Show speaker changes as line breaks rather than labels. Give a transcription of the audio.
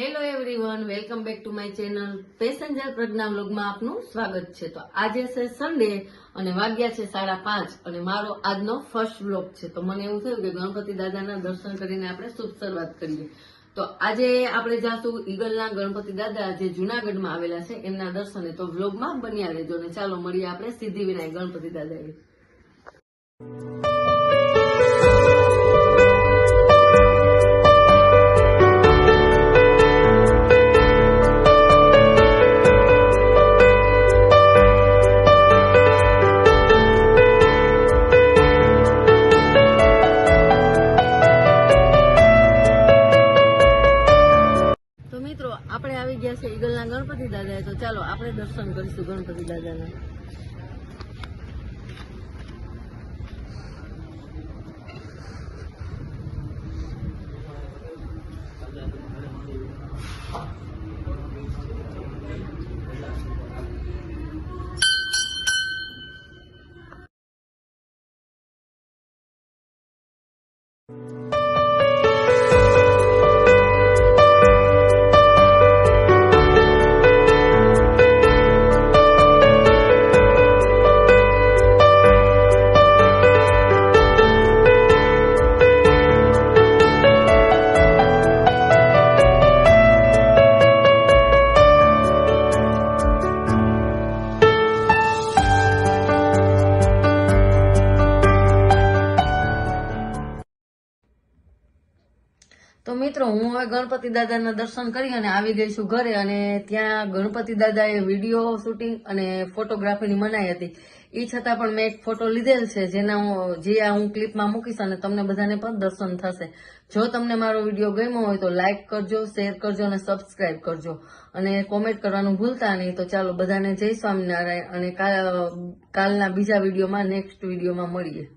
Hello everyone, welcome back to my channel passenger Pragya વ્લોગમાં આપનું સ્વાગત છે। તો આજે છે સન્ડે અને વાગ્યા છે 5:30 અને મારો આજનો ફર્સ્ટ વ્લોગ છે। તો મને એવું થયું કે ગણપતિ દાદાના દર્શન કરીને આપણે શુભ શરૂઆત કરીએ। તો આજે આપણે જાશું ઈગલના ગણપતિ દાદા જે જુનાગઢમાં આવેલા છે એમના દર્શને। તો વ્લોગમાં બન્યા રહેજો ને ચાલો મળીએ આપણે સિદ્ધિવિનાયક ગણપતિ દાદાએ। આપણે આવી ગયા છે ઈગલના ગણપતિ દાદાએ। તો ચાલો આપણે દર્શન કરીશું ગણપતિ દાદાના। તો મિત્રો હું હવે ગણપતિ દાદાના દર્શન કરી અને આવી ગઈ છું ઘરે અને ત્યાં ગણપતિ દાદાએ વિડીયો શૂટિંગ અને ફોટોગ્રાફીની મનાઈ હતી। એ છતાં પણ મેં એક ફોટો લીધેલ છે જે હું ક્લિપમાં મૂકીશ અને તમને બધાને પણ દર્શન થશે। જો તમને મારો વિડીયો ગમ્યો હોય તો લાઇક કરજો, શેર કરજો અને સબસ્ક્રાઇબ કરજો અને કોમેન્ટ કરવાનું ભૂલતા નહીં। તો ચાલો બધાને જય સ્વામિનારાયણ અને કાલના બીજા વિડીયોમાં નેક્સ્ટ વિડીયોમાં મળીએ।